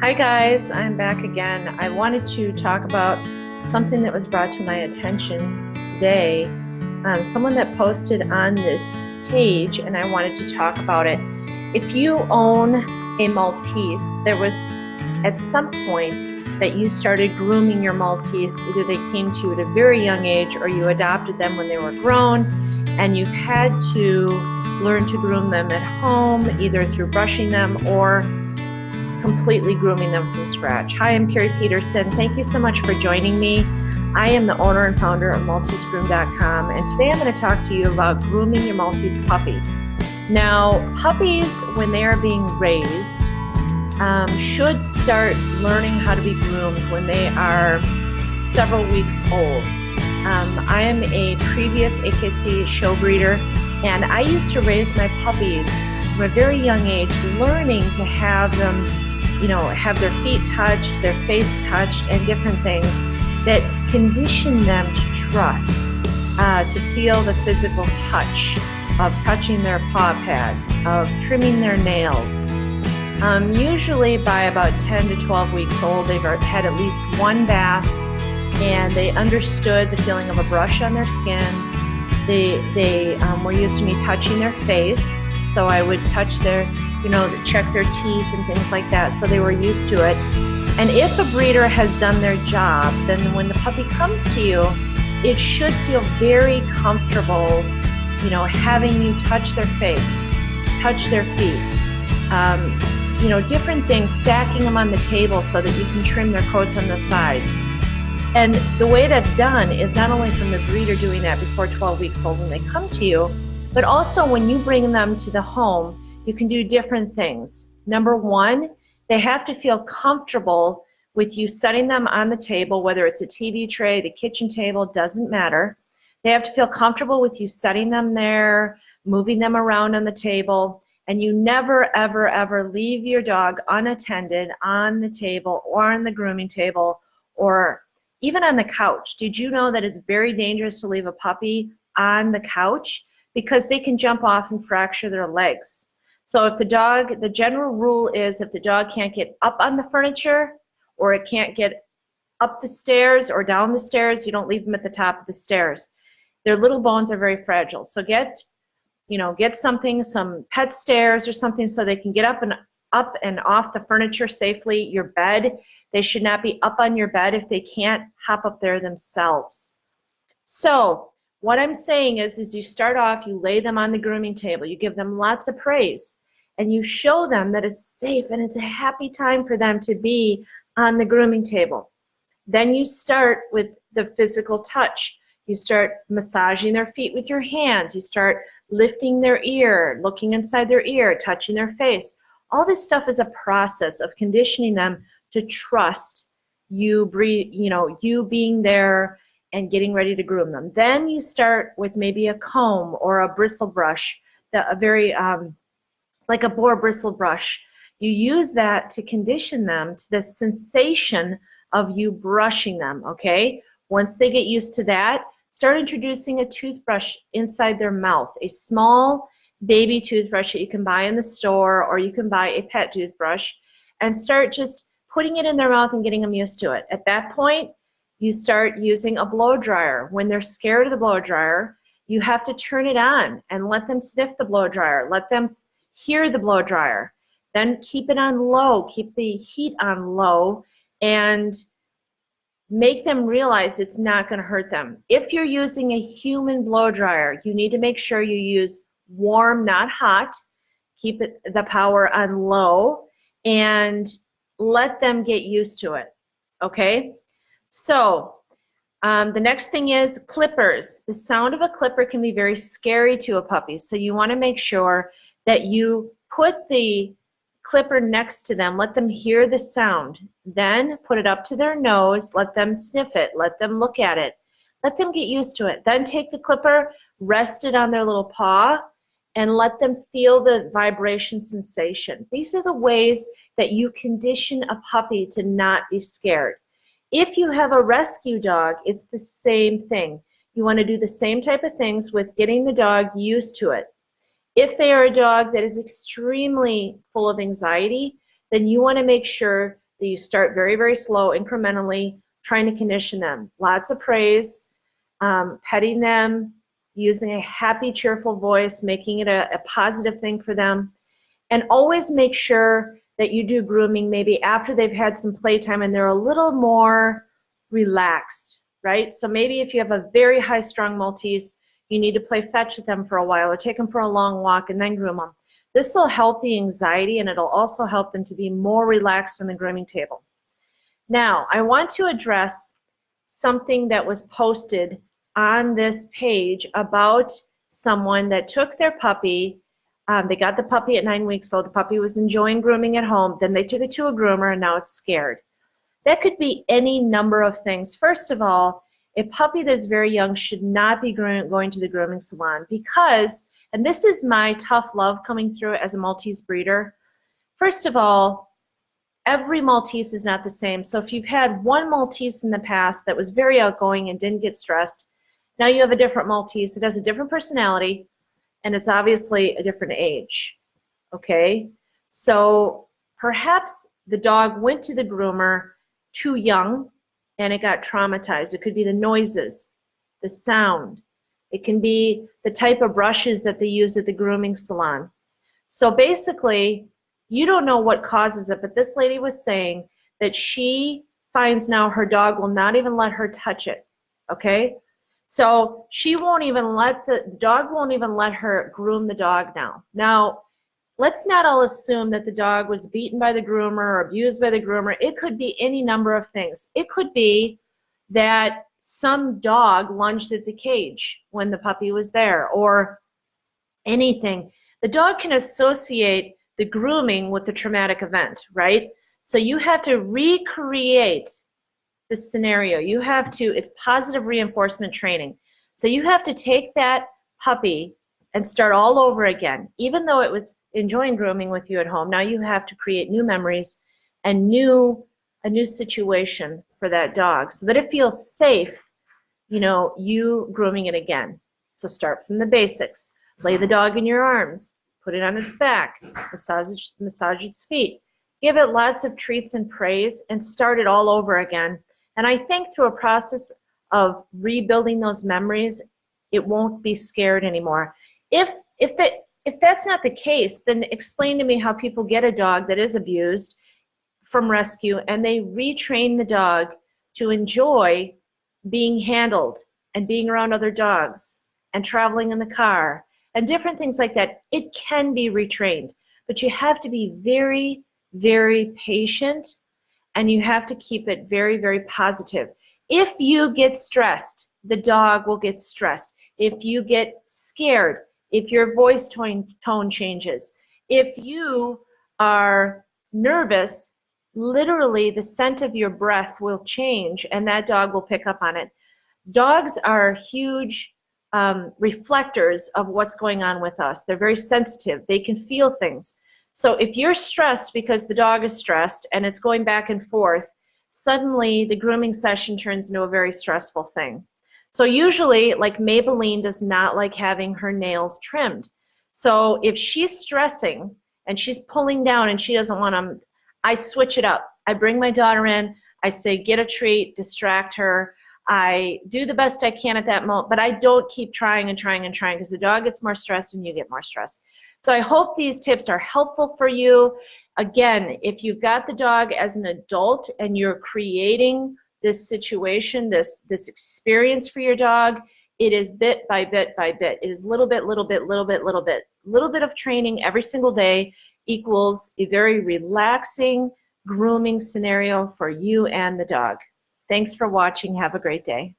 Hi guys, I'm back again. I wanted to talk about something that was brought to my attention today. Someone that posted on this page, and I wanted to talk about it. If you own a Maltese, there was at some point that you started grooming your Maltese. Either they came to you at a very young age or you adopted them when they were grown, and you've had to learn to groom them at home, either through brushing them or completely grooming them from scratch. Hi, I'm Carrie Peterson. Thank you so much for joining me. I am the owner and founder of MalteseGroom.com, and today I'm going to talk to you about grooming your Maltese puppy. Now, puppies, when they are being raised, should start learning how to be groomed when they are several weeks old. I am a previous AKC show breeder, and I used to raise my puppies from a very young age, learning to have them have their feet touched, their face touched, and different things that condition them to trust, to feel the physical touch of touching their paw pads, of trimming their nails. Usually by about 10 to 12 weeks old, they've had at least one bath, and they understood the feeling of a brush on their skin. They were used to me touching their face, so I would touch their, check their teeth and things like that, so they were used to it. And if a breeder has done their job, then when the puppy comes to you, it should feel very comfortable, having you touch their face, touch their feet, different things, stacking them on the table so that you can trim their coats on the sides. And the way that's done is not only from the breeder doing that before 12 weeks old when they come to you, but also when you bring them to the home, you can do different things. Number one, they have to feel comfortable with you setting them on the table, whether it's a TV tray, the kitchen table, doesn't matter. They have to feel comfortable with you setting them there, moving them around on the table, and you never, ever, ever leave your dog unattended on the table or on the grooming table or even on the couch. Did you know that it's very dangerous to leave a puppy on the couch? Because they can jump off and fracture their legs. So if the general rule is if the dog can't get up on the furniture or it can't get up the stairs or down the stairs, you don't leave them at the top of the stairs. Their little bones are very fragile. So get something, some pet stairs or something, so they can get up and off the furniture safely. Your bed, they should not be up on your bed if they can't hop up there themselves. So what I'm saying is you start off, you lay them on the grooming table, you give them lots of praise, and you show them that it's safe and it's a happy time for them to be on the grooming table. Then you start with the physical touch. You start massaging their feet with your hands. You start lifting their ear, looking inside their ear, touching their face. All this stuff is a process of conditioning them to trust you, you being there and getting ready to groom them. Then you start with maybe a comb or a bristle brush, like a boar bristle brush. You use that to condition them to the sensation of you brushing them, okay? Once they get used to that, start introducing a toothbrush inside their mouth, a small baby toothbrush that you can buy in the store, or you can buy a pet toothbrush, and start just putting it in their mouth and getting them used to it. At that point, you start using a blow dryer. When they're scared of the blow dryer, you have to turn it on and let them sniff the blow dryer. Let them hear the blow dryer. Then keep it on low. Keep the heat on low and make them realize it's not going to hurt them. If you're using a human blow dryer, you need to make sure you use warm, not hot. Keep the power on low and let them get used to it, okay? So the next thing is clippers. The sound of a clipper can be very scary to a puppy, so you want to make sure that you put the clipper next to them, let them hear the sound, then put it up to their nose, let them sniff it, let them look at it, let them get used to it. Then take the clipper, rest it on their little paw, and let them feel the vibration sensation. These are the ways that you condition a puppy to not be scared. If you have a rescue dog, it's the same thing. You want to do the same type of things with getting the dog used to it. If they are a dog that is extremely full of anxiety, then you want to make sure that that you start very, very slow, incrementally, trying to condition them. Lots of praise, petting them, using a happy, cheerful voice, making it a positive thing for them. And always make sure that you do grooming maybe after they've had some playtime and they're a little more relaxed, right? So maybe if you have a very high-strung Maltese, you need to play fetch with them for a while or take them for a long walk and then groom them. This will help the anxiety, and it'll also help them to be more relaxed on the grooming table. Now, I want to address something that was posted on this page about someone that took their puppy. They got the puppy at 9 weeks old. The puppy was enjoying grooming at home. Then they took it to a groomer, and now it's scared. That could be any number of things. First of all, a puppy that's very young should not be going to the grooming salon because, and this is my tough love coming through as a Maltese breeder, first of all, every Maltese is not the same. So if you've had one Maltese in the past that was very outgoing and didn't get stressed, now you have a different Maltese. It has a different personality, and it's obviously a different age, okay? So perhaps the dog went to the groomer too young and it got traumatized. It could be the noises, the sound. It can be the type of brushes that they use at the grooming salon. So basically, you don't know what causes it, but this lady was saying that she finds now her dog will not even let her touch it, okay? So she won't even let the dog won't even let her groom the dog now. Now, let's not all assume that the dog was beaten by the groomer or abused by the groomer. It could be any number of things. It could be that some dog lunged at the cage when the puppy was there or anything. The dog can associate the grooming with the traumatic event, right? So you have to recreate the scenario. You have to, it's positive reinforcement training. So you have to take that puppy and start all over again. Even though it was enjoying grooming with you at home, now you have to create new memories and a new situation for that dog so that it feels safe, you know, you grooming it again. So start from the basics. Lay the dog in your arms, put it on its back, massage its feet, give it lots of treats and praise, and start it all over again. And I think through a process of rebuilding those memories, it won't be scared anymore. If that's not the case, then explain to me how people get a dog that is abused from rescue and they retrain the dog to enjoy being handled and being around other dogs and traveling in the car and different things like that. It can be retrained, but you have to be very, very patient and you have to keep it very, very positive. If you get stressed, the dog will get stressed. If you get scared, if your voice tone changes, if you are nervous, literally the scent of your breath will change and that dog will pick up on it. Dogs are huge reflectors of what's going on with us. They're very sensitive. They can feel things. So if you're stressed because the dog is stressed and it's going back and forth, suddenly the grooming session turns into a very stressful thing. So usually, like Maybelline does not like having her nails trimmed. So if she's stressing and she's pulling down and she doesn't want them, I switch it up. I bring my daughter in, I say get a treat, distract her. I do the best I can at that moment, but I don't keep trying and trying and trying because the dog gets more stressed and you get more stressed. So I hope these tips are helpful for you. Again, if you've got the dog as an adult and you're creating this situation, this experience for your dog, it is bit by bit by bit. It is little bit, little bit, little bit, little bit. Little bit of training every single day equals a very relaxing grooming scenario for you and the dog. Thanks for watching. Have a great day.